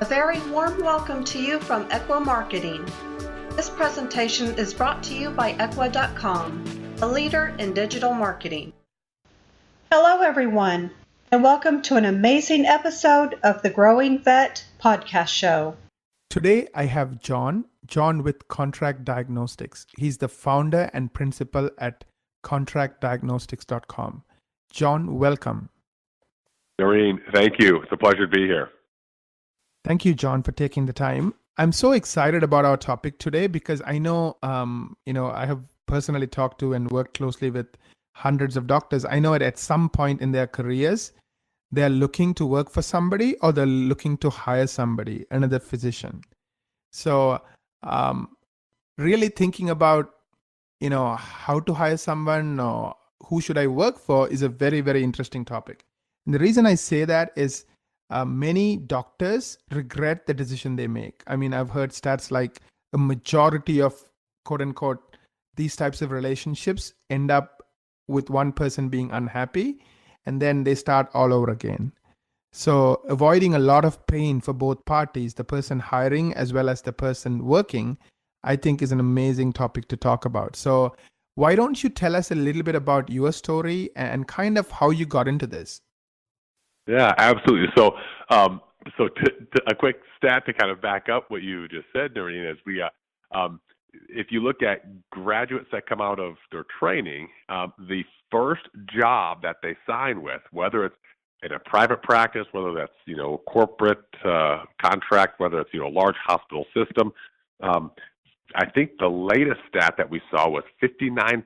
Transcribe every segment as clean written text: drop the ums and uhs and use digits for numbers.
A very warm welcome to you from Equa Marketing. This presentation is brought to you by Equa.com, a leader in digital marketing. Hello everyone, and welcome to an amazing episode of the Growing Vet podcast show. Today I have Jon with Contact Diagnostics. He's the founder and principal at ContactDiagnostics.com. Jon, welcome. Naren, thank you. It's a pleasure to be here. Thank you, Jon, for taking the time. I'm so excited about our topic today because I know, I have personally talked to and worked closely with hundreds of doctors. I know that at some point in their careers, they're looking to work for somebody or they're looking to hire somebody, another physician. So really thinking about, how to hire someone or who should I work for is a very, very interesting topic. And the reason I say that is many doctors regret the decision they make. I mean, I've heard stats like a majority of quote unquote, these types of relationships end up with one person being unhappy and then they start all over again. So avoiding a lot of pain for both parties, the person hiring as well as the person working, I think is an amazing topic to talk about. So why don't you tell us a little bit about your story and kind of how you got into this? Yeah, absolutely. So, a quick stat to kind of back up what you just said, Naren, is if you look at graduates that come out of their training, the first job that they sign with, whether it's in a private practice, whether that's corporate contract, whether it's large hospital system, I think the latest stat that we saw was 59%.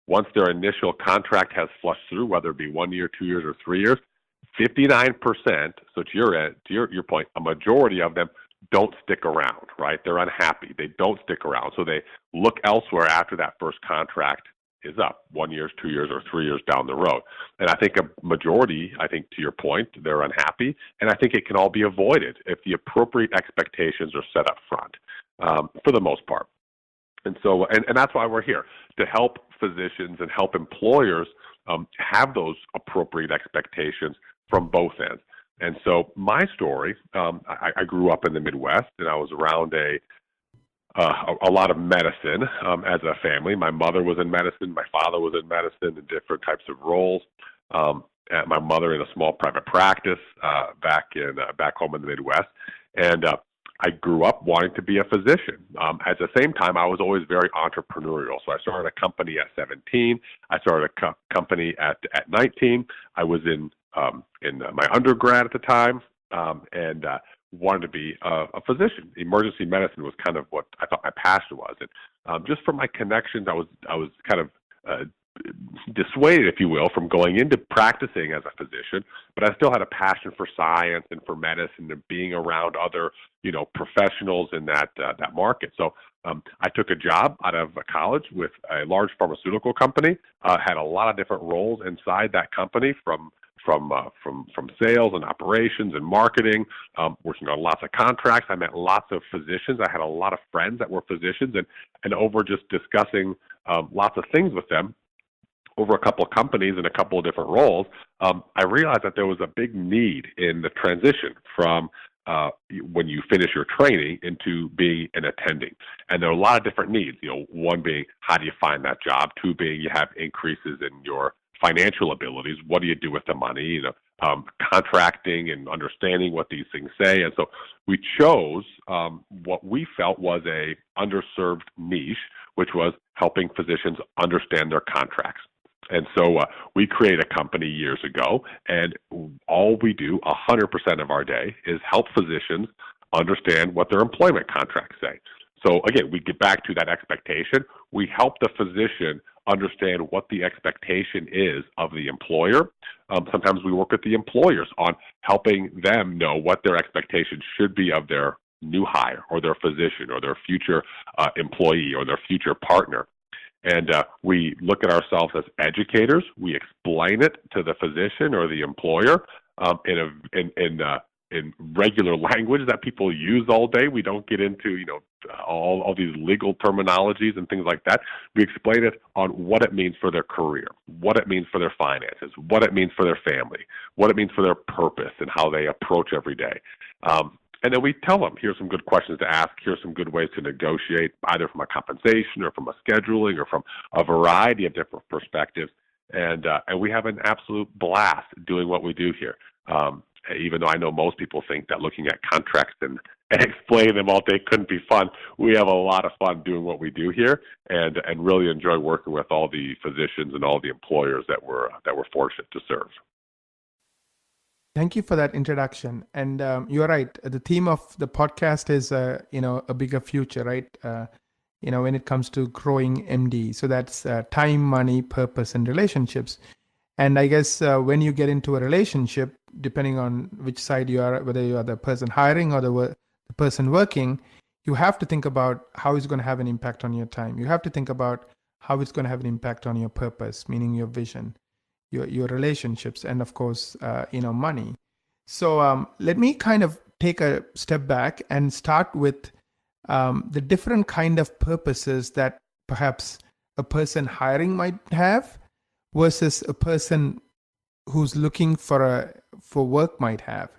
Once their initial contract has flushed through, whether it be 1 year, 2 years, or 3 years. 59%, so to your point, a majority of them don't stick around, right? They're unhappy. They don't stick around. So they look elsewhere after that first contract is up, 1 year, 2 years, or 3 years down the road. And I think a majority, to your point, they're unhappy. And I think it can all be avoided if the appropriate expectations are set up front, for the most part. And so, and that's why we're here, to help physicians and help employers have those appropriate expectations from both ends. And so my story, I grew up in the Midwest, and I was around a lot of medicine as a family. My mother was in medicine. My father was in medicine in different types of roles. My mother in a small private practice back home in the Midwest. And I grew up wanting to be a physician. At the same time, I was always very entrepreneurial. So I started a company at 17. I started a company at 19. I was in my undergrad at the time, and wanted to be a physician. Emergency medicine was kind of what I thought my passion was. And just from my connections, I was kind of dissuaded, if you will, from going into practicing as a physician, but I still had a passion for science and for medicine and being around other, professionals in that market. So I took a job out of college with a large pharmaceutical company, had a lot of different roles inside that company from sales and operations and marketing, working on lots of contracts. I met lots of physicians. I had a lot of friends that were physicians, and over just discussing lots of things with them over a couple of companies and a couple of different roles, I realized that there was a big need in the transition from when you finish your training into being an attending. And there are a lot of different needs, one being how do you find that job, two being you have increases in your financial abilities, what do you do with the money, contracting and understanding what these things say. And so we chose what we felt was a underserved niche, which was helping physicians understand their contracts. And so we created a company years ago, and all we do 100% of our day is help physicians understand what their employment contracts say. So again, we get back to that expectation. We help the physician understand what the expectation is of the employer. Sometimes we work with the employers on helping them know what their expectations should be of their new hire or their physician or their future employee or their future partner. And we look at ourselves as educators. We explain it to the physician or the employer in regular language that people use all day. We don't get into all these legal terminologies and things like that. We explain it on what it means for their career, what it means for their finances, what it means for their family, what it means for their purpose and how they approach every day. And then we tell them, here's some good questions to ask, here's some good ways to negotiate, either from a compensation or from a scheduling or from a variety of different perspectives. And we have an absolute blast doing what we do here. Even though I know most people think that looking at contracts and explaining them all day couldn't be fun, we have a lot of fun doing what we do here, and really enjoy working with all the physicians and all the employers that we're fortunate to serve. Thank you for that introduction. And you're right. The theme of the podcast is, a bigger future, right? When it comes to growing MD. So that's time, money, purpose, and relationships. And I guess when you get into a relationship, depending on which side you are, whether you are the person hiring or the person working, you have to think about how it's going to have an impact on your time. You have to think about how it's going to have an impact on your purpose, meaning your vision, your relationships, and of course, money. So let me kind of take a step back and start with the different kind of purposes that perhaps a person hiring might have versus a person who's looking for work might have.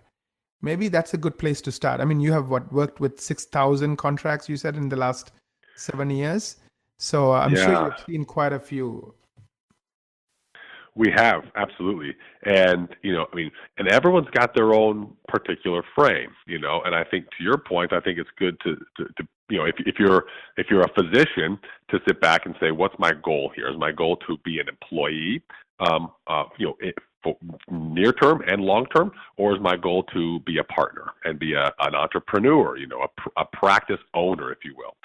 Maybe that's a good place to start. I mean, you have worked with 6,000 contracts, you said, in the last 7 years. So I'm sure you've seen quite a few. We have, absolutely. And, and everyone's got their own particular frame, and I think to your point, I think it's good to if you're a physician, to sit back and say, what's my goal here? Is my goal to be an employee, near term and long term, or is my goal to be a partner and be an entrepreneur, a practice owner, if you will?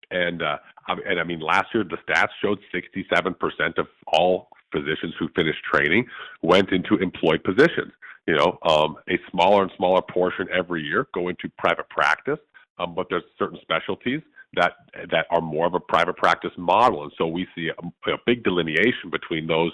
And I mean, last year the stats showed 67% of all physicians who finished training went into employed positions. A smaller and smaller portion every year go into private practice, but there's certain specialties that are more of a private practice model, and so we see a big delineation between those,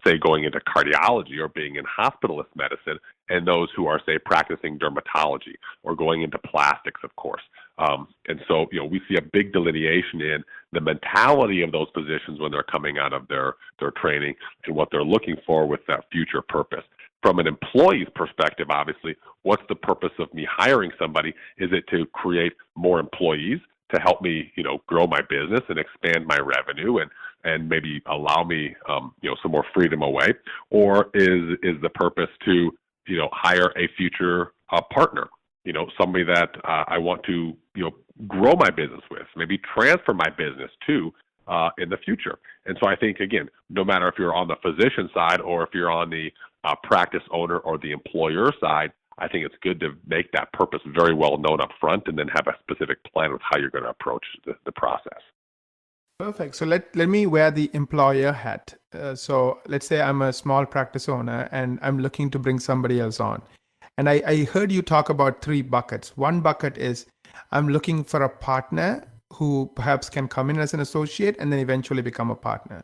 say, going into cardiology or being in hospitalist medicine, and those who are, say, practicing dermatology or going into plastics, of course. And so, we see a big delineation in the mentality of those physicians when they're coming out of their training and what they're looking for with that future purpose. From an employee's perspective, obviously, what's the purpose of me hiring somebody? Is it to create more employees to help me, grow my business and expand my revenue and maybe allow me, some more freedom away? Or is the purpose to, hire a future partner, somebody that I want to, grow my business with, maybe transfer my business to in the future? And so I think, again, no matter if you're on the physician side or if you're on the practice owner or the employer side, I think it's good to make that purpose very well known up front and then have a specific plan with how you're going to approach the process. Perfect. So let me wear the employer hat. So let's say I'm a small practice owner and I'm looking to bring somebody else on. And I heard you talk about 3 buckets. One bucket is I'm looking for a partner who perhaps can come in as an associate and then eventually become a partner.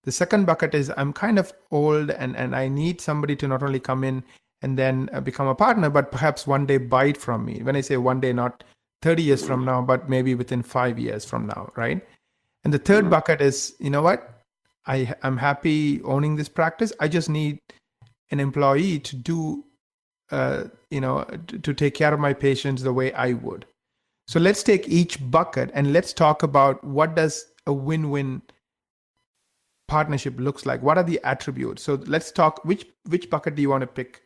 The second bucket is I'm kind of old and I need somebody to not only come in and then become a partner, but perhaps one day buy it from me. When I say one day, not 30 years from now, but maybe within 5 years from now, right? And the third bucket is, you know what? I'm happy owning this practice. I just need an employee to do, to take care of my patients the way I would. So let's take each bucket and let's talk about what does a win-win partnership looks like. What are the attributes? So let's talk, which bucket do you want to pick?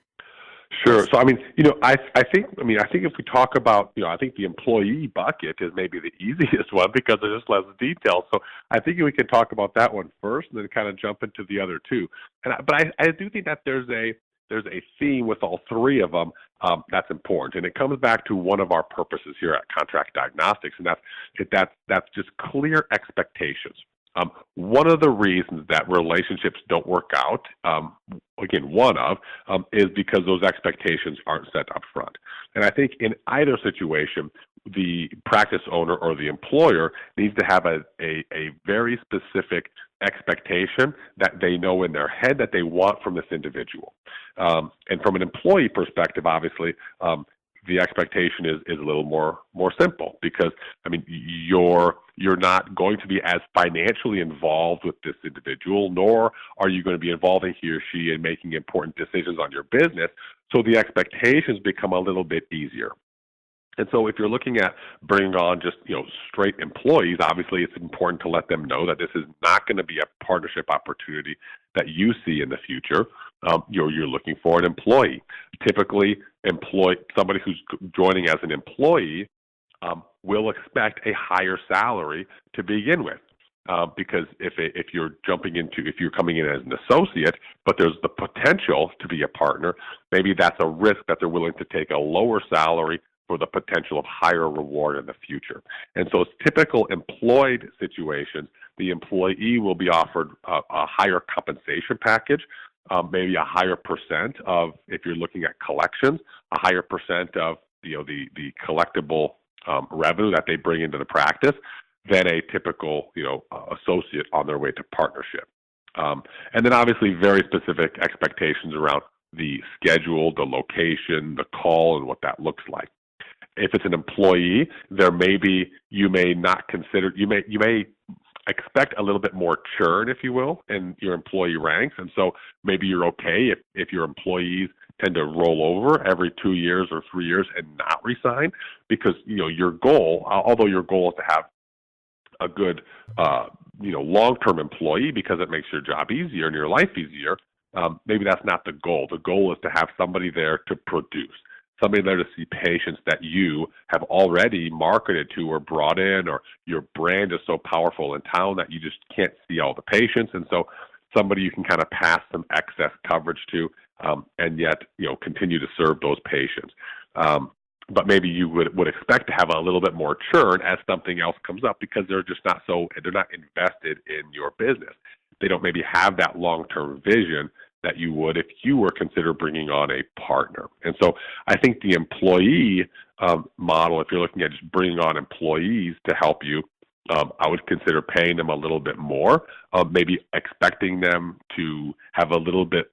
Sure. So, I mean, I think if we talk about, I think the employee bucket is maybe the easiest one because there's just less detail. So I think we can talk about that one first and then kind of jump into the other two. But I do think that there's a theme with all 3 of them that's important. And it comes back to one of our purposes here at Contact Diagnostics, and that's just clear expectations. One of the reasons that relationships don't work out, is because those expectations aren't set up front. And I think in either situation, the practice owner or the employer needs to have a very specific expectation that they know in their head that they want from this individual. And from an employee perspective, obviously, the expectation is a little more simple because, I mean, you're not going to be as financially involved with this individual, nor are you going to be involving he or she in making important decisions on your business. So the expectations become a little bit easier. And so if you're looking at bringing on just, straight employees, obviously it's important to let them know that this is not going to be a partnership opportunity that you see in the future. You're looking for an employee. Typically, somebody who's joining as an employee will expect a higher salary to begin with. Because if you're coming in as an associate, but there's the potential to be a partner, maybe that's a risk that they're willing to take a lower salary for the potential of higher reward in the future. And so it's typical employed situations. The employee will be offered a higher compensation package, maybe a higher percent of, if you're looking at collections, a higher percent of the collectible revenue that they bring into the practice than a typical associate on their way to partnership. And then obviously very specific expectations around the schedule, the location, the call, and what that looks like. If it's an employee, you may expect a little bit more churn, if you will, in your employee ranks. And so maybe you're okay if your employees tend to roll over every 2 years or 3 years and not resign, because your goal, although your goal is to have a good long-term employee because it makes your job easier and your life easier, maybe that's not the goal. The goal is to have somebody there to produce, somebody there to see patients that you have already marketed to or brought in, or your brand is so powerful in town that you just can't see all the patients. And so somebody you can kind of pass some excess coverage to, and yet, continue to serve those patients. But maybe you would expect to have a little bit more churn as something else comes up, because they're not invested in your business. They don't maybe have that long-term vision that you would if you were considered bringing on a partner. And so I think the employee model, if you're looking at just bringing on employees to help you, I would consider paying them a little bit more, maybe expecting them to have a little bit,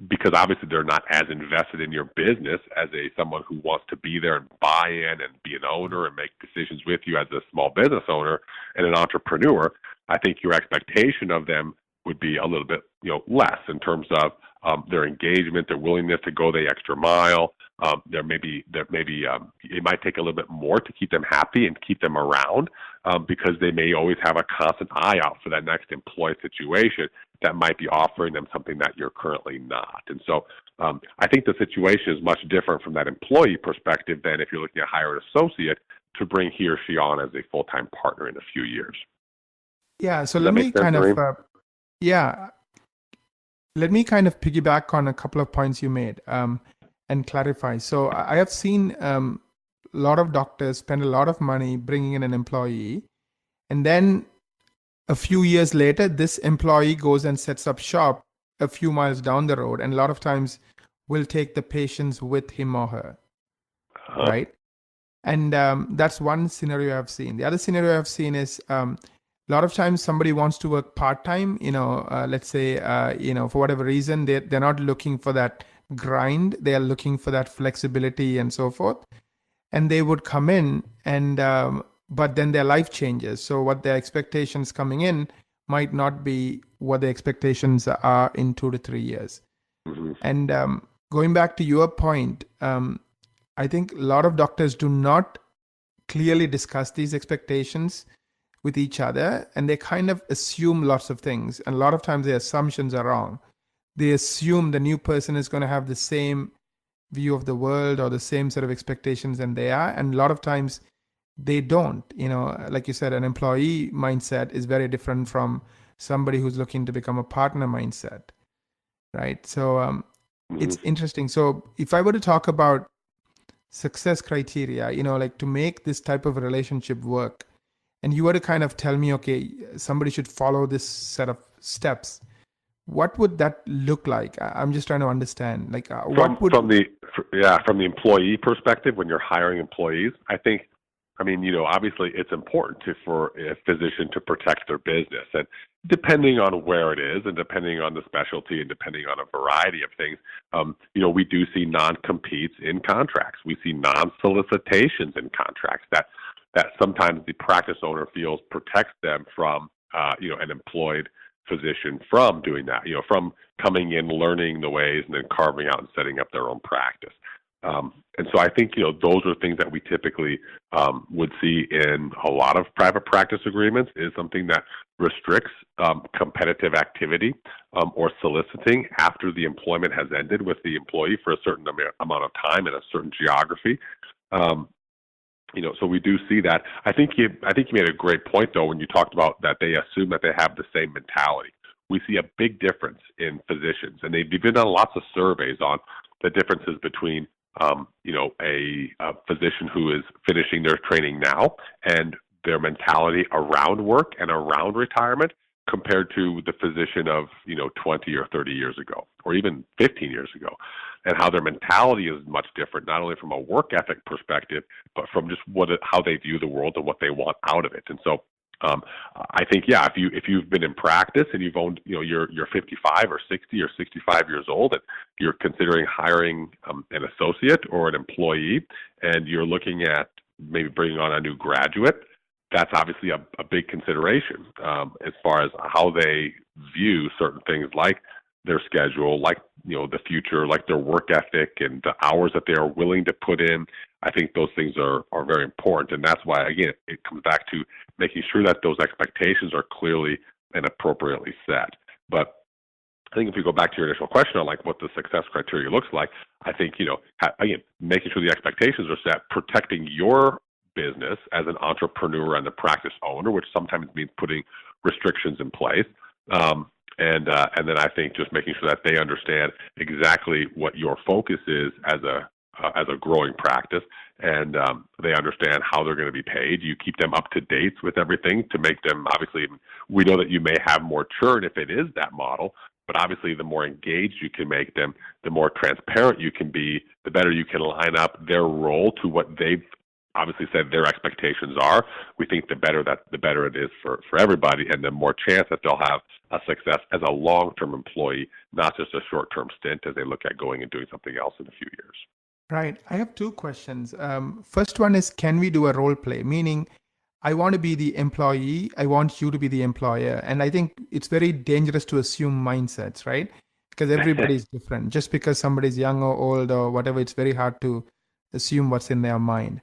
because obviously they're not as invested in your business as someone who wants to be there and buy in and be an owner and make decisions with you as a small business owner and an entrepreneur. I think your expectation of them would be a little bit, less in terms of their engagement, their willingness to go the extra mile. It might take a little bit more to keep them happy and keep them around, because they may always have a constant eye out for that next employee situation that might be offering them something that you're currently not. And so I think the situation is much different from that employee perspective than if you're looking at hire an associate to bring he or she on as a full-time partner in a few years. Yeah, so let me kind of piggyback on a couple of points you made and clarify. So I have seen a lot of doctors spend a lot of money bringing in an employee, and then a few years later, this employee goes and sets up shop a few miles down the road, and a lot of times will take the patients with him or her, right? And that's one scenario I've seen. The other scenario I've seen is a lot of times somebody wants to work part-time, let's say, for whatever reason, they're not looking for that grind. They are looking for that flexibility and so forth. And they would come in and, but then their life changes. So what their expectations coming in might not be what the expectations are in 2 to 3 years. Mm-hmm. And going back to your point, I think a lot of doctors do not clearly discuss these expectations with each other, and they kind of assume lots of things. And a lot of times their assumptions are wrong. They assume the new person is going to have the same view of the world or the same set of expectations than they are. And a lot of times they don't. Like you said, an employee mindset is very different from somebody who's looking to become a partner mindset, right? So it's interesting. So if I were to talk about success criteria, like to make this type of relationship work, and you were to kind of tell me, okay, somebody should follow this set of steps, what would that look like? I'm just trying to understand. Like, from the employee perspective, when you're hiring employees, obviously it's important for a physician to protect their business, and depending on where it is, and depending on the specialty, and depending on a variety of things, we do see non-competes in contracts. We see non-solicitations in contracts that sometimes the practice owner feels protects them from, an employed physician from doing that, from coming in, learning the ways, and then carving out and setting up their own practice. And so I think, those are things that we typically would see in a lot of private practice agreements, is something that restricts competitive activity or soliciting after the employment has ended with the employee for a certain amount of time in a certain geography. So we do see that. I think you made a great point, though, when you talked about that they assume that they have the same mentality. We see a big difference in physicians, and they've even done lots of surveys on the differences between, a physician who is finishing their training now and their mentality around work and around retirement compared to the physician of, 20 or 30 years ago, or even 15 years ago, and how their mentality is much different, not only from a work ethic perspective, but from just how they view the world and what they want out of it. And so I think, if you've been in practice and you've owned, you're 55 or 60 or 65 years old, and you're considering hiring an associate or an employee, and you're looking at maybe bringing on a new graduate, that's obviously a big consideration as far as how they view certain things like their schedule, like, the future, like their work ethic and the hours that they are willing to put in. I think those things are very important. And that's why, again, it comes back to making sure that those expectations are clearly and appropriately set. But I think if you go back to your initial question on like what the success criteria looks like, I think, again, making sure the expectations are set, protecting your business as an entrepreneur and a practice owner, which sometimes means putting restrictions in place. And then I think just making sure that they understand exactly what your focus is as a growing practice, and they understand how they're going to be paid. You keep them up to date with everything to make them, obviously, we know that you may have more churn if it is that model, but obviously the more engaged you can make them, the more transparent you can be, the better you can line up their role to what they've obviously said their expectations are. We think the better it is for everybody, and the more chance that they'll have a success as a long-term employee, not just a short-term stint as they look at going and doing something else in a few years. Right. I have two questions. First one is, can we do a role play? Meaning, I want to be the employee, I want you to be the employer. And I think it's very dangerous to assume mindsets, right? Because everybody's different. Just because somebody's young or old or whatever, it's very hard to assume what's in their mind.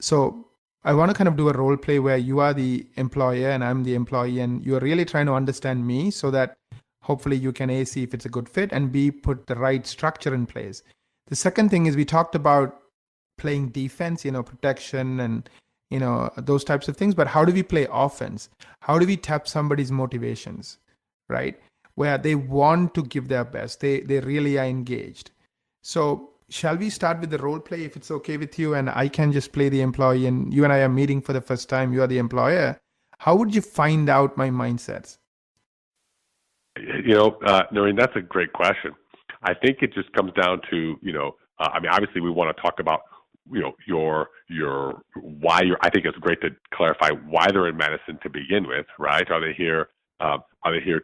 So I want to kind of do a role play where you are the employer and I'm the employee, and you're really trying to understand me so that hopefully you can A, see if it's a good fit, and B, put the right structure in place. The second thing is, we talked about playing defense, protection and, those types of things. But how do we play offense? How do we tap somebody's motivations, right? Where they want to give their best. They really are engaged. So shall we start with the role play, if it's okay with you, and I can just play the employee, and you and I are meeting for the first time, you are the employer. How would you find out my mindsets? Naren, that's a great question. I think it just comes down to, obviously we want to talk about, your why I think it's great to clarify why they're in medicine to begin with, right? Are they here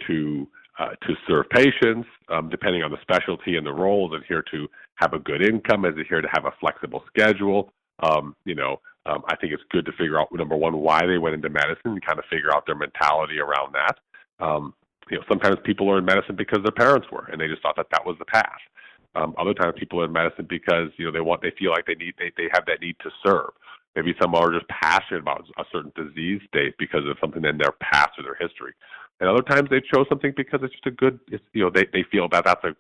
to serve patients, depending on the specialty and the role? Is it here to have a good income? Is it here to have a flexible schedule? I think it's good to figure out, number one, why they went into medicine, and kind of figure out their mentality around that. Sometimes people are in medicine because their parents were, and they just thought that was the path. Other times people are in medicine because they feel like they have that need to serve. Maybe some are just passionate about a certain disease state because of something in their past or their history. And other times they chose something because it's just they feel that that's a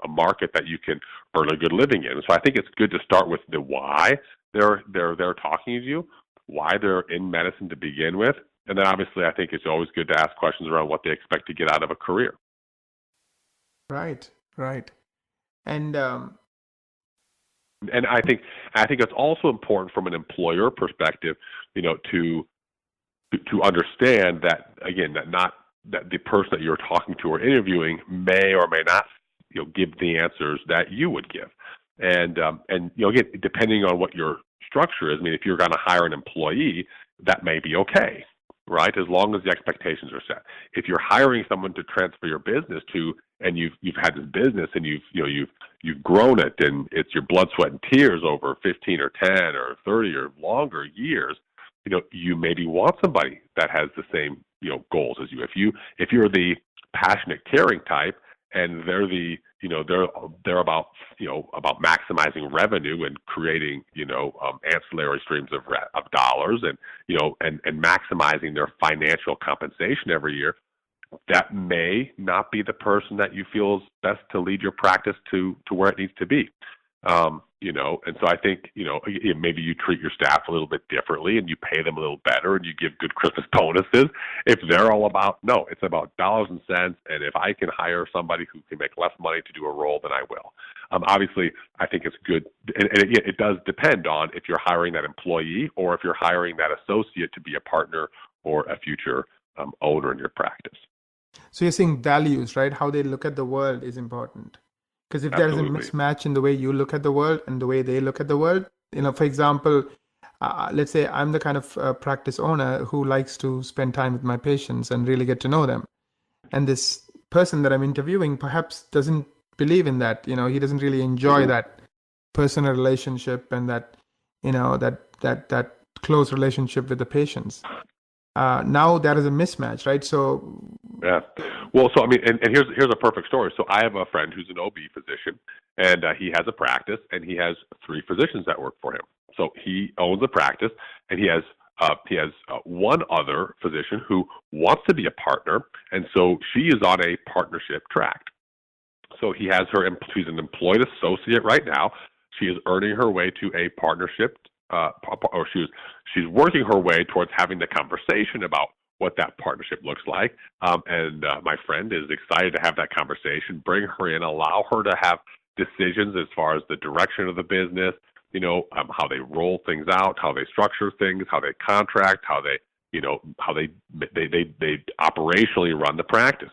market that you can earn a good living in. So I think it's good to start with the why they're talking to you, why they're in medicine to begin with. And then obviously I think it's always good to ask questions around what they expect to get out of a career. Right. And I think it's also important from an employer perspective, to understand that, again, that the person that you're talking to or interviewing may or may not, give the answers that you would give. And again, depending on what your structure is, if you're going to hire an employee, that may be okay, right? As long as the expectations are set. If you're hiring someone to transfer your business to, and you've had this business and you've grown it, and it's your blood, sweat, and tears over 15 or 10 or 30 or longer years, you maybe want somebody that has the same, goals as you. If you're the passionate, caring type, and they're about about maximizing revenue and creating ancillary streams of dollars, and and maximizing their financial compensation every year, that may not be the person that you feel is best to lead your practice to where it needs to be. And so I think, maybe you treat your staff a little bit differently and you pay them a little better and you give good Christmas bonuses. If they're all about, no, it's about dollars and cents. And if I can hire somebody who can make less money to do a role, then I will. Obviously, I think it's good. And it does depend on if you're hiring that employee or if you're hiring that associate to be a partner or a future owner in your practice. So you're saying values, right? How they look at the world is important. Because if there is a mismatch in the way you look at the world and the way they look at the world, for example, let's say I'm the kind of practice owner who likes to spend time with my patients and really get to know them. And this person that I'm interviewing perhaps doesn't believe in that. He doesn't really enjoy that personal relationship and that, that close relationship with the patients. Now there is a mismatch, right? So yeah. Well, so I mean, and here's a perfect story. So I have a friend who's an OB physician, and he has a practice, and he has 3 physicians that work for him. So he owns a practice, and he has one other physician who wants to be a partner, and so she is on a partnership track. So he has she's an employed associate right now. She is earning her way to a partnership, or she's working her way towards having the conversation about what that partnership looks like. And my friend is excited to have that conversation, bring her in, allow her to have decisions as far as the direction of the business, how they roll things out, how they structure things, how they contract, how they operationally run the practice.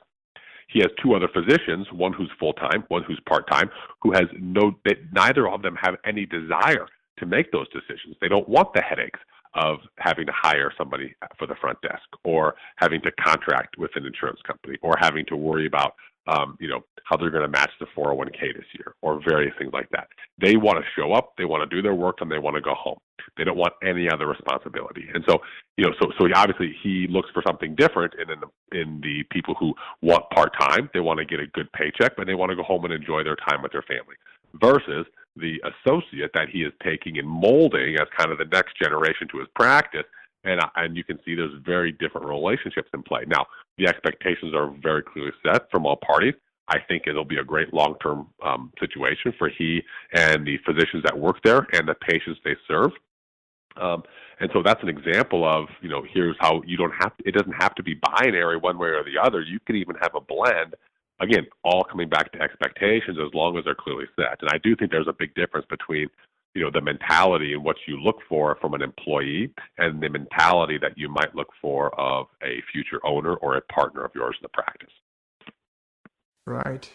He has 2 other physicians, one who's full-time, one who's part-time, who has neither of them have any desire to make those decisions. They don't want the headaches of having to hire somebody for the front desk, or having to contract with an insurance company, or having to worry about, how they're going to match the 401k this year, or various things like that. They want to show up, they want to do their work, and they want to go home. They don't want any other responsibility. And so, so obviously he looks for something different in the people who want part-time. They want to get a good paycheck, but they want to go home and enjoy their time with their family, versus the associate that he is taking and molding as kind of the next generation to his practice. And you can see there's very different relationships in play. Now, the expectations are very clearly set from all parties. I think it'll be a great long-term situation for he and the physicians that work there and the patients they serve. And so that's an example of, here's how it doesn't have to be binary one way or the other. You can even have a blend. Again, all coming back to expectations as long as they're clearly set. And I do think there's a big difference between, the mentality and what you look for from an employee and the mentality that you might look for of a future owner or a partner of yours in the practice. Right.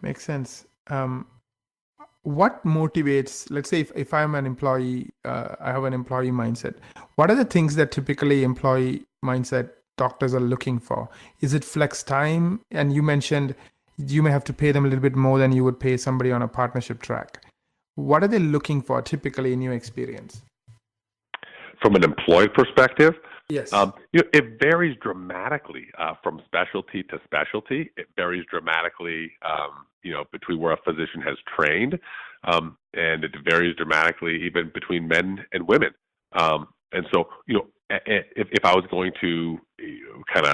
Makes sense. What motivates, let's say if I'm an employee, I have an employee mindset. What are the things that typically employee mindset doctors are looking for? Is it flex time? And you mentioned you may have to pay them a little bit more than you would pay somebody on a partnership track. What are they looking for typically in your experience? From an employed perspective, yes, it varies dramatically from specialty to specialty. It varies dramatically, between where a physician has trained, and it varies dramatically even between men and women. And so, if I was going to kind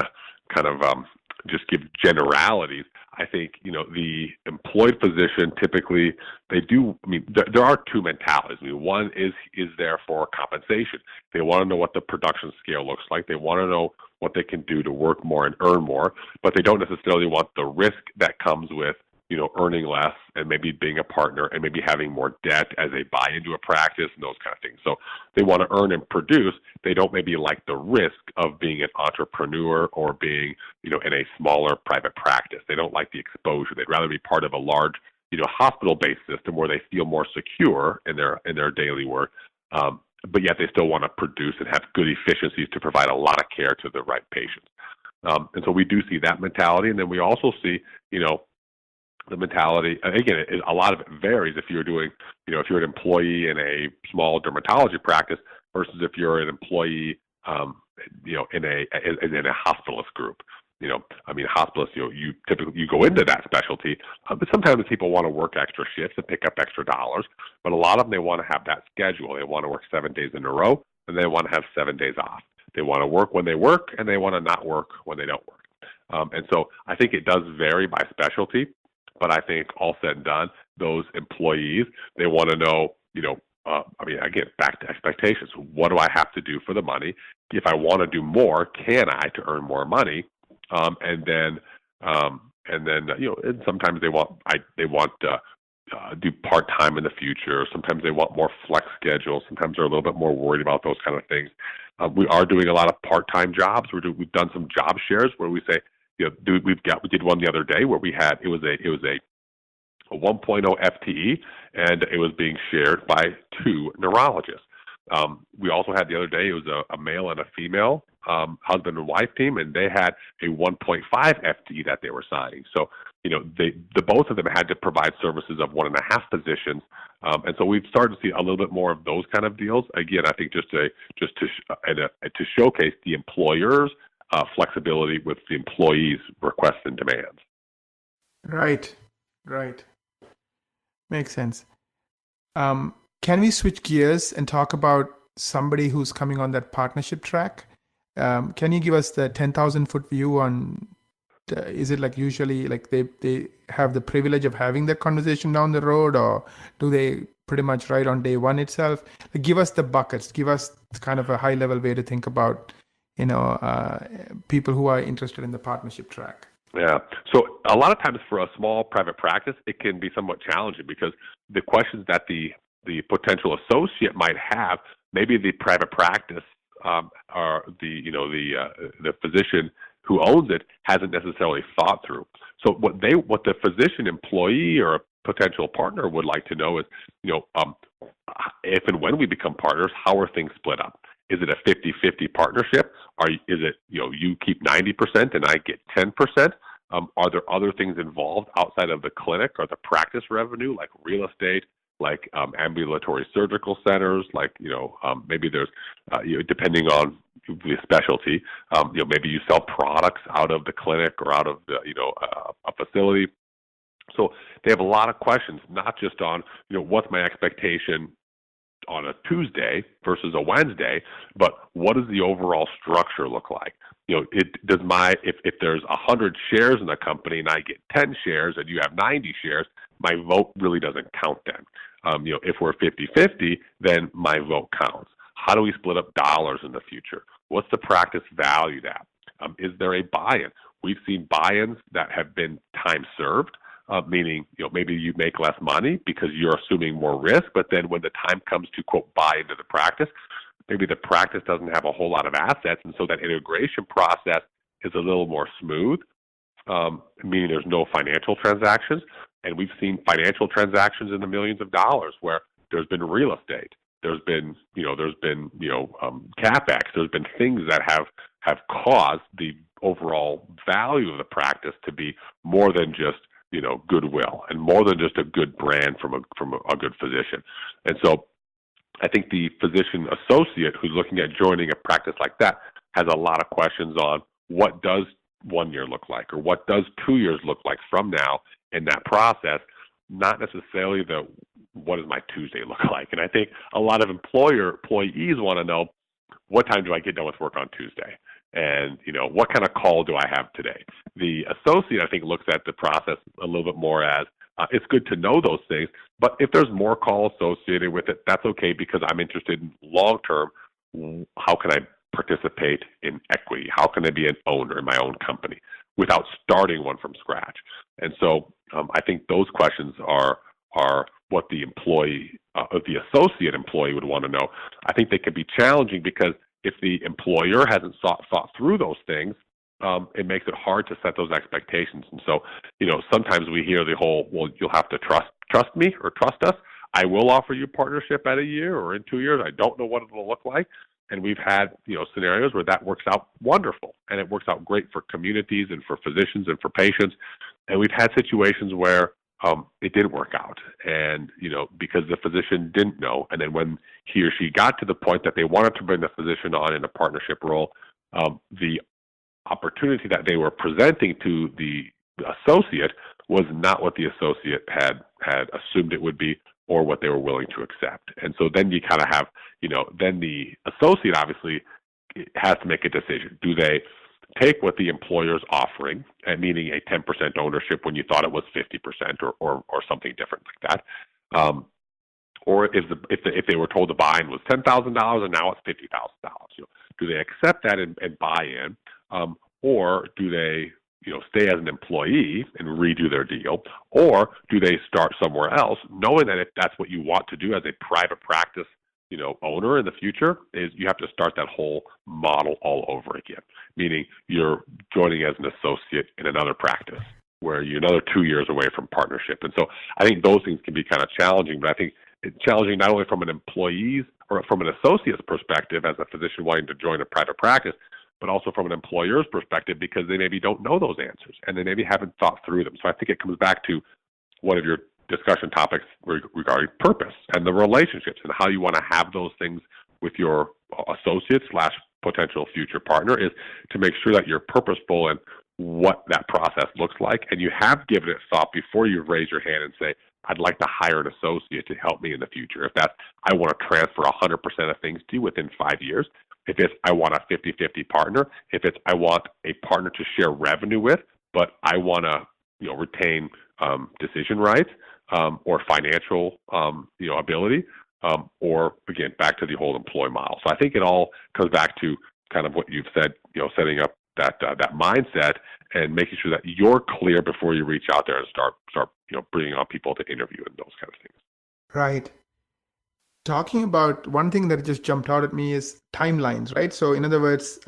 of just give generalities, I think, the employed physician typically, there are 2 mentalities. One is there for compensation. They want to know what the production scale looks like. They want to know what they can do to work more and earn more, but they don't necessarily want the risk that comes with, earning less and maybe being a partner and maybe having more debt as they buy into a practice and those kind of things. So they want to earn and produce. They don't maybe like the risk of being an entrepreneur or being, in a smaller private practice. They don't like the exposure. They'd rather be part of a large, hospital-based system where they feel more secure in their daily work. But yet they still want to produce and have good efficiencies to provide a lot of care to the right patients. And so we do see that mentality. And then we also see, the mentality, again, a lot of it varies if you're doing, if you're an employee in a small dermatology practice versus if you're an employee, in a hospitalist group. Hospitalists, you typically go into that specialty, but sometimes people want to work extra shifts and pick up extra dollars. But a lot of them, they want to have that schedule. They want to work 7 days in a row, and they want to have 7 days off. They want to work when they work, and they want to not work when they don't work. And so I think it does vary by specialty, but I think all said and done, those employees, they want to know, again, back to expectations. What do I have to do for the money? If I want to do more, can I to earn more money? And sometimes they want do part-time in the future. Sometimes they want more flex schedules. Sometimes they're a little bit more worried about those kind of things. We are doing a lot of part-time jobs. We've done some job shares where we say, we did one the other day where it was a 1.0 FTE, and it was being shared by 2 neurologists. We also had the other day, it was a male and a female husband and wife team, and they had a 1.5 FTE that they were signing. So, the both of them had to provide services of 1.5 positions, and so we've started to see a little bit more of those kind of deals. Again, I think just to showcase the employer's flexibility with the employees' requests and demands. Right. Makes sense. Can we switch gears and talk about somebody who's coming on that partnership track? Can you give us the 10,000-foot view on, is it like usually like they have the privilege of having that conversation down the road, or do they pretty much right on day one itself? Like, give us the buckets, give us kind of a high level way to think about, people who are interested in the partnership track. Yeah. So a lot of times for a small private practice, it can be somewhat challenging because the questions that the potential associate might have, maybe the private practice or the physician who owns it hasn't necessarily thought through. So what the physician employee or a potential partner would like to know is, if and when we become partners, how are things split up? Is it a 50-50 partnership? Is it, you keep 90% and I get 10%? Are there other things involved outside of the clinic or the practice revenue, like real estate, like ambulatory surgical centers, like, maybe there's, depending on the specialty, maybe you sell products out of the clinic or out of the, a facility. So they have a lot of questions, not just on, what's my expectation on a Tuesday versus a Wednesday, but what does the overall structure look like? If there's 100 shares in a company and I get 10 shares and you have 90 shares, my vote really doesn't count then. If we're 50-50, then my vote counts. How do we split up dollars in the future? What's the practice valued at? Is there a buy-in? We've seen buy-ins that have been time served, meaning, maybe you make less money because you're assuming more risk, but then when the time comes to, quote, buy into the practice, maybe the practice doesn't have a whole lot of assets, and so that integration process is a little more smooth, meaning there's no financial transactions. And we've seen financial transactions in the millions of dollars where there's been real estate, there's been CapEx, there's been things that have caused the overall value of the practice to be more than just goodwill and more than just a good brand from a good physician. And so I think the physician associate who's looking at joining a practice like that has a lot of questions on what does 1 year look like, or what does 2 years look like from now in that process, not necessarily what does my Tuesday look like. And I think a lot of employees want to know, what time do I get done with work on Tuesday? And, what kind of call do I have today? The associate, I think, looks at the process a little bit more as, it's good to know those things, but if there's more call associated with it, that's okay, because I'm interested in long-term, how can I participate in equity? How can I be an owner in my own company without starting one from scratch? And so I think those questions are what the associate employee would want to know. I think they can be challenging because if the employer hasn't thought through those things, it makes it hard to set those expectations. And so, sometimes we hear the whole, well, you'll have to trust me or trust us. I will offer you partnership at a year or in 2 years. I don't know what it'll look like. And we've had, scenarios where that works out wonderful, and it works out great for communities and for physicians and for patients. And we've had situations where it did work out, and, because the physician didn't know. And then when he or she got to the point that they wanted to bring the physician on in a partnership role, the opportunity that they were presenting to the associate was not what the associate had assumed it would be or what they were willing to accept. And so then you kind of have, then the associate obviously has to make a decision. Do they take what the employer's offering, meaning a 10% ownership when you thought it was 50% or something different like that? Or if they were told the buy-in was $10,000 and now it's $50,000, do they accept that and buy in, or do they stay as an employee and redo their deal, or do they start somewhere else, knowing that if that's what you want to do as a private practice, owner in the future, is you have to start that whole model all over again, meaning you're joining as an associate in another practice where you're another 2 years away from partnership. And so I think those things can be kind of challenging, but I think it's challenging not only from an employee's or from an associate's perspective as a physician wanting to join a private practice, but also from an employer's perspective because they maybe don't know those answers and they maybe haven't thought through them. So I think it comes back to one of your discussion topics regarding purpose and the relationships and how you want to have those things with your associate / potential future partner, is to make sure that you're purposeful in what that process looks like, and you have given it thought before you raise your hand and say, I'd like to hire an associate to help me in the future. If that's, I want to transfer 100% of things to you within 5 years. If it's, I want a 50-50 partner. If it's, I want a partner to share revenue with, but I want to, retain decision rights or financial, ability, or again, back to the whole employee model. So I think it all comes back to kind of what you've said, setting up that mindset and making sure that you're clear before you reach out there and start bringing on people to interview and those kind of things. Right. Talking about one thing that just jumped out at me is timelines, right? So in other words,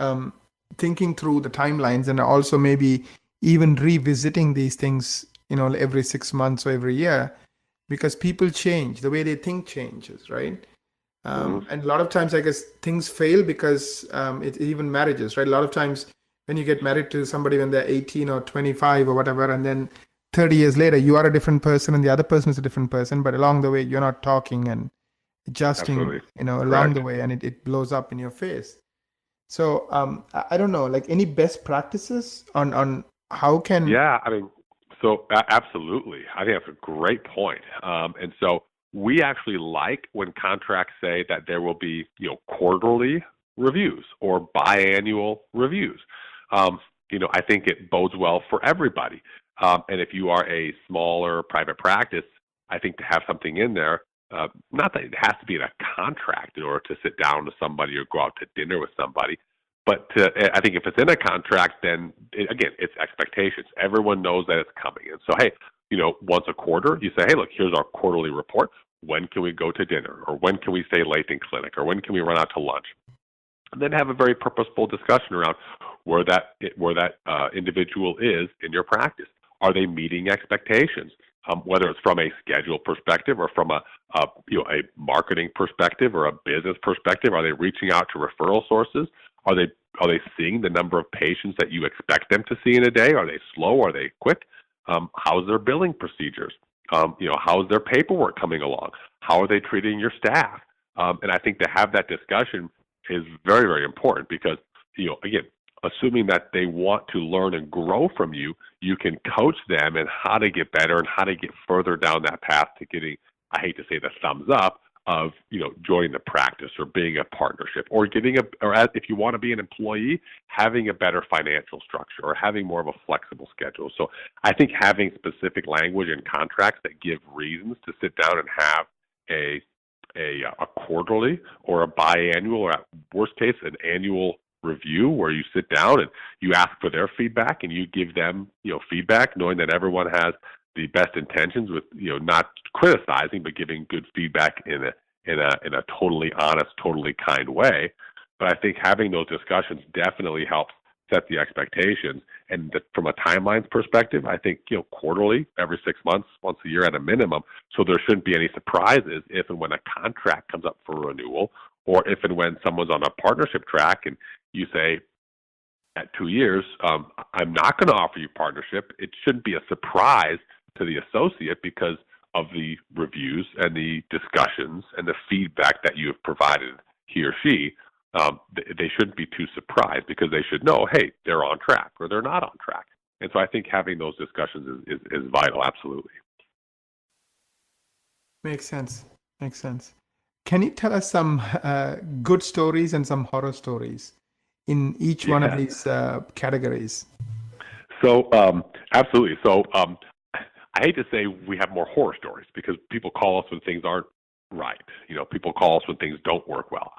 thinking through the timelines and also maybe even revisiting these things, every 6 months or every year, because people change, the way they think changes, right? And a lot of times, I guess, things fail because even marriages, right? A lot of times when you get married to somebody when they're 18 or 25 or whatever, and then 30 years later, you are a different person and the other person is a different person, but along the way, you're not talking and adjusting, along the way, and it blows up in your face. So I don't know, like any best practices on how can... Yeah, I mean, so absolutely. I think that's a great point. And so we actually like when contracts say that there will be, quarterly reviews or biannual reviews. I think it bodes well for everybody. And if you are a smaller private practice, I think to have something in there, not that it has to be in a contract in order to sit down with somebody or go out to dinner with somebody, but I think if it's in a contract, then again, it's expectations. Everyone knows that it's coming. And so, hey, once a quarter, you say, hey, look, here's our quarterly report. When can we go to dinner? Or when can we stay late in clinic? Or when can we run out to lunch? And then have a very purposeful discussion around where that individual is in your practice. Are they meeting expectations? Whether it's from a schedule perspective or from a marketing perspective or a business perspective, are they reaching out to referral sources? Are they seeing the number of patients that you expect them to see in a day? Are they slow? Are they quick? How's their billing procedures? How's their paperwork coming along? How are they treating your staff? And I think to have that discussion is very, very important because, again, assuming that they want to learn and grow from you, you can coach them in how to get better and how to get further down that path to getting, I hate to say the thumbs up, of joining the practice or being a partnership or if you want to be an employee, having a better financial structure or having more of a flexible schedule. So I think having specific language and contracts that give reasons to sit down and have a quarterly or a biannual or at worst case an annual review where you sit down and you ask for their feedback and you give them feedback, knowing that everyone has the best intentions with not criticizing but giving good feedback in a totally honest, totally kind way. But I think having those discussions definitely helps set the expectations. And from a timelines perspective, I think quarterly, every 6 months, once a year at a minimum. So there shouldn't be any surprises if and when a contract comes up for renewal, or if and when someone's on a partnership track and you say, at 2 years, I'm not going to offer you partnership. It shouldn't be a surprise to the associate because of the reviews and the discussions and the feedback that you have provided he or she they shouldn't be too surprised because they should know, hey, they're on track or they're not on track. And so I think having those discussions is vital, absolutely. Makes sense. Makes sense. Can you tell us some good stories and some horror stories in each one of these categories? So absolutely. So I hate to say we have more horror stories because people call us when things aren't right. People call us when things don't work well.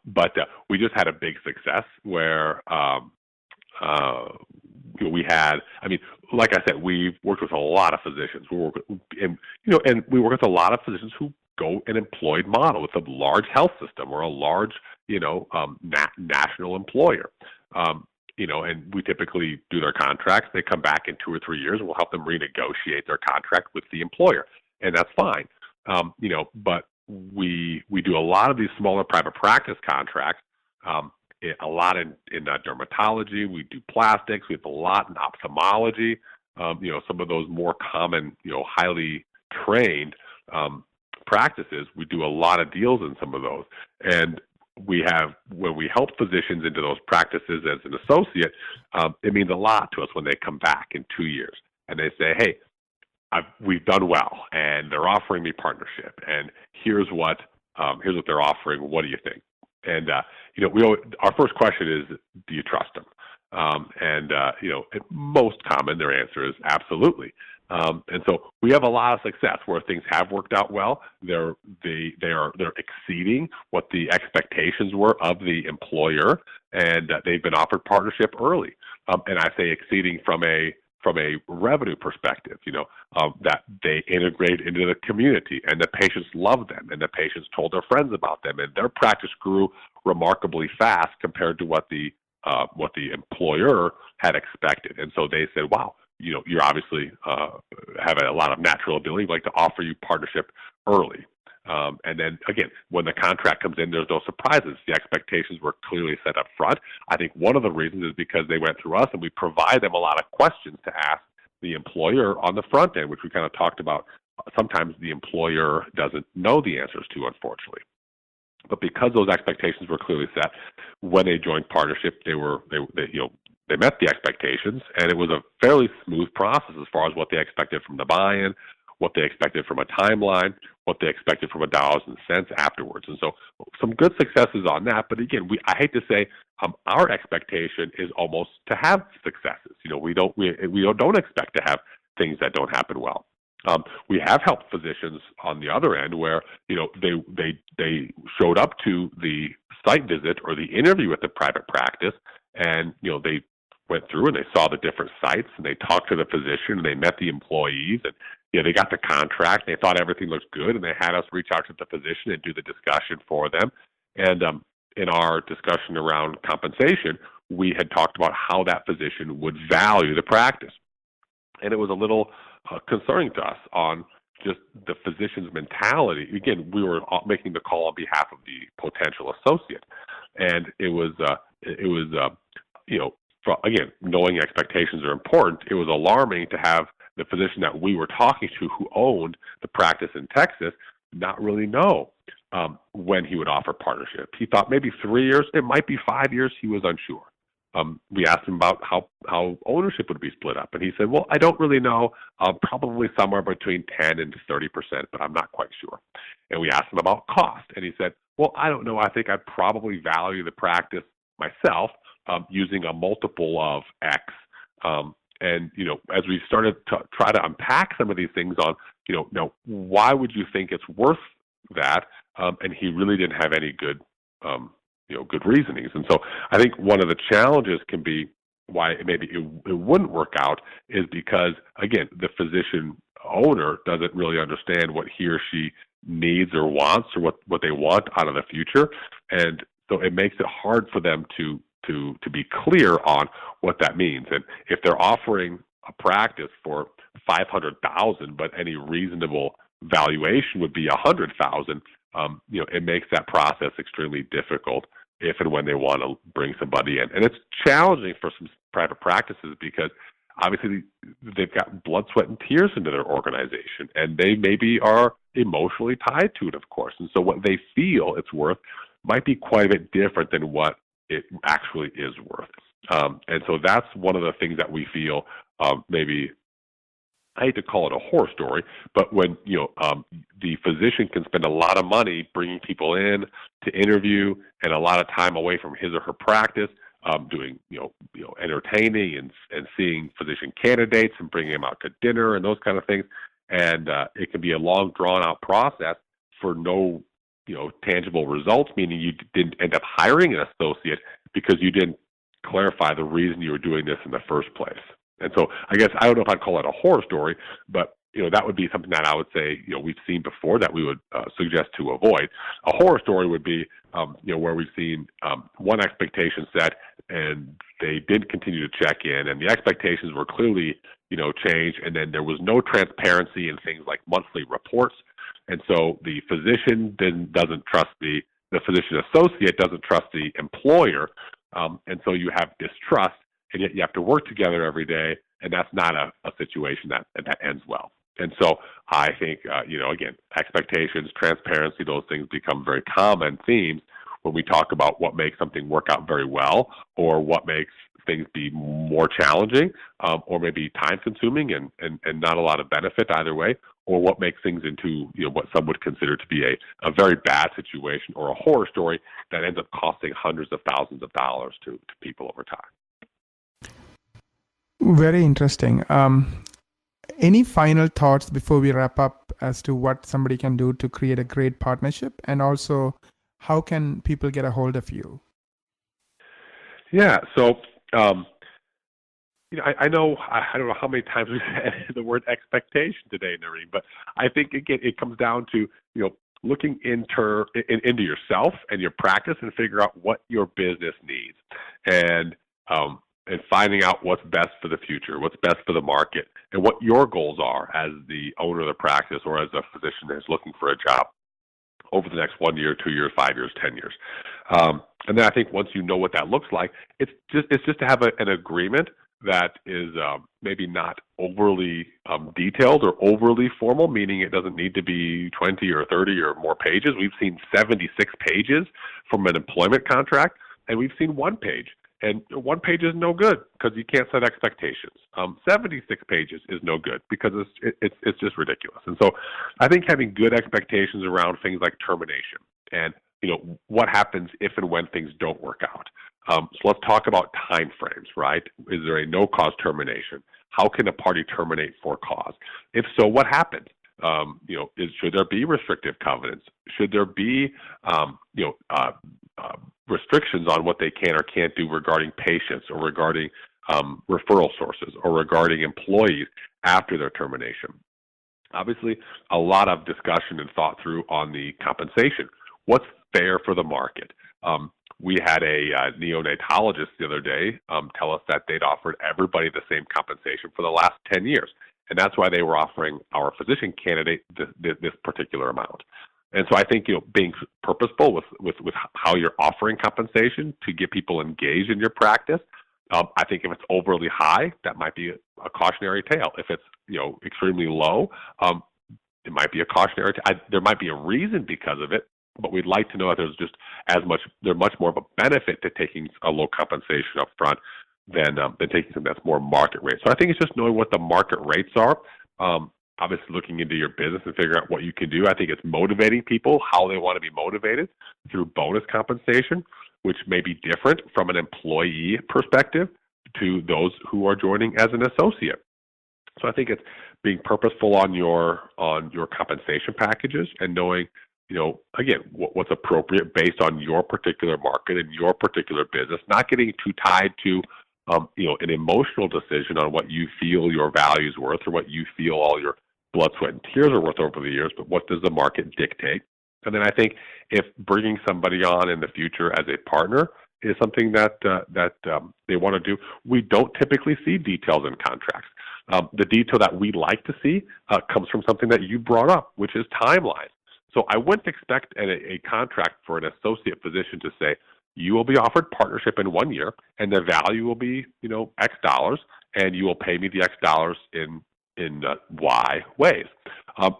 But we just had a big success where we had. I mean, like I said, we've worked with a lot of physicians. We work with, and we work with a lot of physicians who go an employed model with a large health system or a large, national employer. And we typically do their contracts. They come back in 2 or 3 years, and we'll help them renegotiate their contract with the employer, and that's fine. But we do a lot of these smaller private practice contracts. A lot in dermatology. We do plastics. We have a lot in ophthalmology. Some of those more common, highly trained practices. We do a lot of deals in some of those, and when we help physicians into those practices as an associate, it means a lot to us when they come back in 2 years and they say, hey, we've done well, and they're offering me partnership, and here's what they're offering. What do you think? And our first question is, do you trust them? Most common, their answer is absolutely. And so we have a lot of success where things have worked out well. They're exceeding what the expectations were of the employer, and they've been offered partnership early. And I say exceeding from a revenue perspective, that they integrate into the community, and the patients love them, and the patients told their friends about them, and their practice grew remarkably fast compared to what the employer had expected. And so they said, wow, you're obviously have a lot of natural ability. We'd like to offer you partnership early. And then, again, when the contract comes in, there's no surprises. The expectations were clearly set up front. I think one of the reasons is because they went through us, and we provide them a lot of questions to ask the employer on the front end, which we kind of talked about. Sometimes the employer doesn't know the answers to, unfortunately. But because those expectations were clearly set, when they joined partnership, they met the expectations, and it was a fairly smooth process as far as what they expected from the buy-in, what they expected from a timeline, what they expected from a dollars and cents afterwards. And so some good successes on that. But again, I hate to say our expectation is almost to have successes. We don't expect to have things that don't happen well. We have helped physicians on the other end where they showed up to the site visit or the interview at the private practice, and they went through and they saw the different sites, and they talked to the physician, and they met the employees, and they got the contract, and they thought everything looked good, and they had us reach out to the physician and do the discussion for them. And in our discussion around compensation, we had talked about how that physician would value the practice. And it was a little concerning to us on just the physician's mentality. Again, we were making the call on behalf of the potential associate, and it was again, knowing expectations are important. It was alarming to have the physician that we were talking to, who owned the practice in Texas, not really know when he would offer partnership. He thought maybe 3 years, it might be 5 years. He was unsure. We asked him about how ownership would be split up, and he said, well, I don't really know, probably somewhere between 10 and 30%, but I'm not quite sure. And we asked him about cost, and he said, well, I don't know. I think I'd probably value the practice myself using a multiple of X. And, as we started to try to unpack some of these things on, now, why would you think it's worth that? And he really didn't have any good reasonings. And so I think one of the challenges can be why maybe it wouldn't work out is because, again, the physician owner doesn't really understand what he or she needs or wants, or what they want out of the future. And so it makes it hard for them to be clear on what that means. And if they're offering a practice for $500,000, but any reasonable valuation would be $100,000, it makes that process extremely difficult if and when they want to bring somebody in. And it's challenging for some private practices because obviously they've got blood, sweat, and tears into their organization, and they maybe are emotionally tied to it, of course. And so what they feel it's worth might be quite a bit different than what it actually is worth. And so that's one of the things that we feel maybe, I hate to call it a horror story, but when the physician can spend a lot of money bringing people in to interview and a lot of time away from his or her practice, doing entertaining and seeing physician candidates and bringing them out to dinner and those kind of things, and it can be a long, drawn-out process for no tangible results, meaning you didn't end up hiring an associate because you didn't clarify the reason you were doing this in the first place. And so I guess I don't know if I'd call it a horror story, but that would be something that I would say we've seen before that we would suggest to avoid. A horror story would be where we've seen one expectation set and they did continue to check in, and the expectations were clearly changed, and then there was no transparency in things like monthly reports, and so the physician then doesn't trust the physician associate doesn't trust the employer, and so you have distrust. And yet you have to work together every day, and that's not a situation that ends well. And so I think, again, expectations, transparency, those things become very common themes when we talk about what makes something work out very well or what makes things be more challenging or maybe time-consuming and not a lot of benefit either way, or what makes things into what some would consider to be a very bad situation or a horror story that ends up costing hundreds of thousands of dollars to people over time. Very interesting. Any final thoughts before we wrap up as to what somebody can do to create a great partnership, and also how can people get a hold of you? Yeah, so I know I don't know how many times we said the word expectation today, Naren, but I think again it comes down to looking into yourself and your practice and figure out what your business needs, and finding out what's best for the future, what's best for the market, and what your goals are as the owner of the practice or as a physician that is looking for a job over the next 1 year, 2 years, 5 years, 10 years. And then I think once you know what that looks like, it's just to have an agreement that is maybe not overly detailed or overly formal, meaning it doesn't need to be 20 or 30 or more pages. We've seen 76 pages from an employment contract, and we've seen 1 page. And 1 page is no good because you can't set expectations. 76 pages is no good because it's just ridiculous. And so I think having good expectations around things like termination and what happens if and when things don't work out. So let's talk about time frames, right? Is there a no-cause termination? How can a party terminate for cause? If so, what happens? Should there be restrictive covenants? Should there be restrictions on what they can or can't do regarding patients or regarding referral sources or regarding employees after their termination? Obviously, a lot of discussion and thought through on the compensation. What's fair for the market? We had a neonatologist the other day tell us that they'd offered everybody the same compensation for the last 10 years. And that's why they were offering our physician candidate this particular amount. And so I think being purposeful with how you're offering compensation to get people engaged in your practice. I think if it's overly high, that might be a cautionary tale. If it's extremely low, it might be a cautionary tale. There might be a reason because of it, but we'd like to know that there's much more of a benefit to taking a low compensation up front than taking something that's more market rate. So I think it's just knowing what the market rates are. Obviously looking into your business and figuring out what you can do. I think it's motivating people, how they want to be motivated through bonus compensation, which may be different from an employee perspective to those who are joining as an associate. So I think it's being purposeful on your compensation packages and knowing, again, what's appropriate based on your particular market and your particular business, not getting too tied to an emotional decision on what you feel your value is worth or what you feel all your blood, sweat, and tears are worth over the years, but what does the market dictate? And then I think if bringing somebody on in the future as a partner is something that they want to do, we don't typically see details in contracts. The detail that we like to see comes from something that you brought up, which is timelines. So I wouldn't expect a contract for an associate physician to say, you will be offered partnership in 1 year, and the value will be, X dollars, and you will pay me the X dollars in Y ways.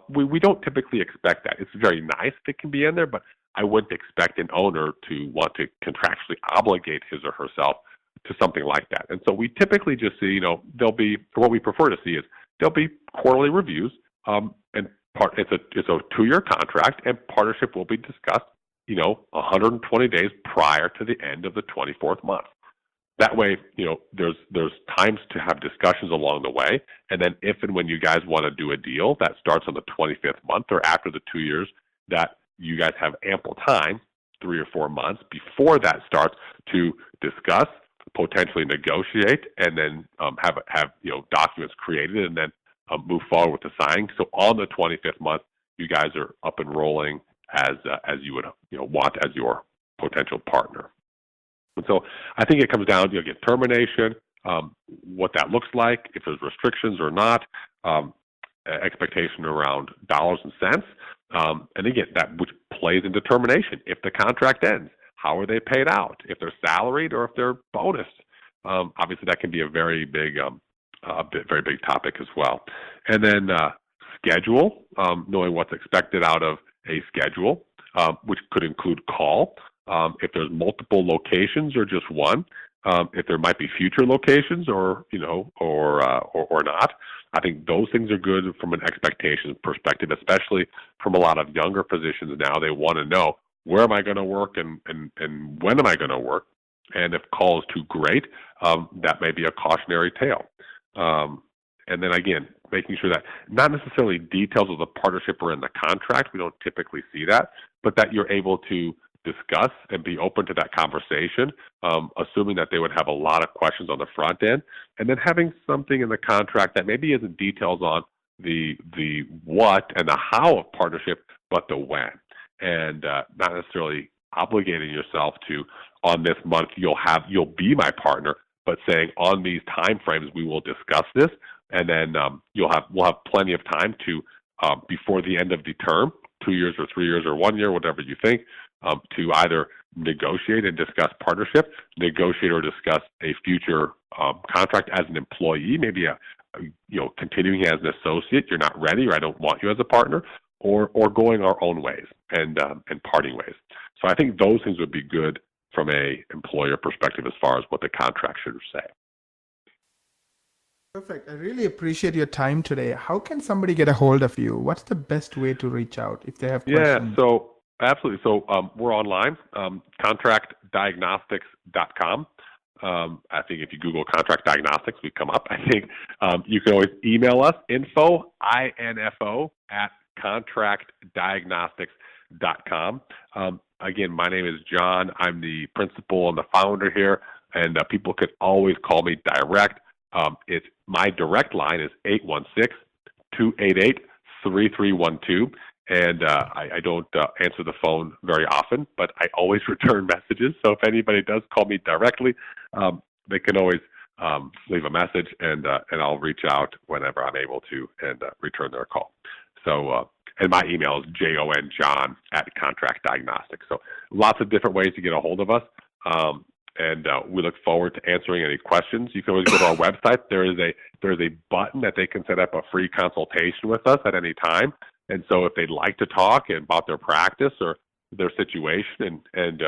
We don't typically expect that. It's very nice if it can be in there, but I wouldn't expect an owner to want to contractually obligate his or herself to something like that. And so we typically just see, there'll be, what we prefer to see is there'll be quarterly reviews, and it's a 2-year contract, and partnership will be discussed, 120 days prior to the end of the 24th month. That way, there's times to have discussions along the way, and then if and when you guys want to do a deal that starts on the 25th month or after the 2 years, that you guys have ample time, 3 or 4 months before that starts, to discuss, potentially negotiate, and then have documents created, and then move forward with the signing. So on the 25th month, you guys are up and rolling as you would want as your potential partner. And so I think it comes down to, again, termination, what that looks like, if there's restrictions or not, expectation around dollars and cents, and again, that which plays into termination. If the contract ends, how are they paid out? If they're salaried or if they're bonused? Obviously, that can be a very big topic as well. And then schedule, knowing what's expected out of a schedule, which could include call. If there's multiple locations or just one, if there might be future locations or not. I think those things are good from an expectation perspective, especially from a lot of younger physicians now. They want to know, where am I going to work and when am I going to work? And if call is too great, that may be a cautionary tale. And then again, making sure that not necessarily details of the partnership are in the contract, we don't typically see that, but that you're able to discuss and be open to that conversation, assuming that they would have a lot of questions on the front end, and then having something in the contract that maybe isn't details on the what and the how of partnership, but the when, and not necessarily obligating yourself to, on this month you'll be my partner, but saying on these time frames we will discuss this, and then we'll have plenty of time to before the end of the term, 2 years or 3 years or 1 year, whatever you think, to either negotiate and discuss partnership, negotiate or discuss a future contract as an employee, maybe continuing as an associate. You're not ready, or I don't want you as a partner, or going our own ways and parting ways. So I think those things would be good from a employer perspective as far as what the contract should say. Perfect. I really appreciate your time today. How can somebody get a hold of you? What's the best way to reach out if they have questions? Yeah, so absolutely. So we're online, contractdiagnostics.com. I think if you Google Contract Diagnostics, we come up. I think you can always email us, info at contractdiagnostics.com. Again, my name is Jon. I'm the principal and the founder here, and people can always call me direct. It's my direct line is 816-288-3312. And I don't answer the phone very often, but I always return messages. So if anybody does call me directly, they can always leave a message, and I'll reach out whenever I'm able to and return their call. So, and my email is Jon at Contract Diagnostics. So lots of different ways to get a hold of us. And we look forward to answering any questions. You can always go to our website. There is a button that they can set up a free consultation with us at any time. And so if they'd like to talk about their practice or their situation and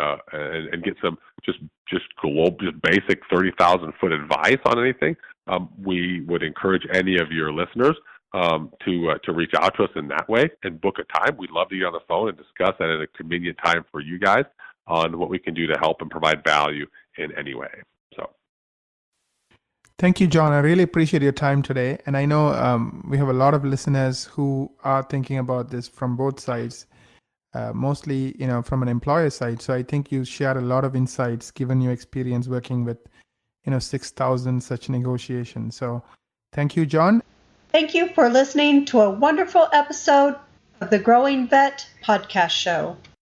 get some just basic 30,000-foot advice on anything, we would encourage any of your listeners to reach out to us in that way and book a time. We'd love to get on the phone and discuss that at a convenient time for you guys on what we can do to help and provide value in any way. So, thank you, Jon. I really appreciate your time today. And I know we have a lot of listeners who are thinking about this from both sides, mostly, from an employer side. So I think you shared a lot of insights given your experience working with, 6,000 such negotiations. So thank you, Jon. Thank you for listening to a wonderful episode of the Growing Vet podcast show.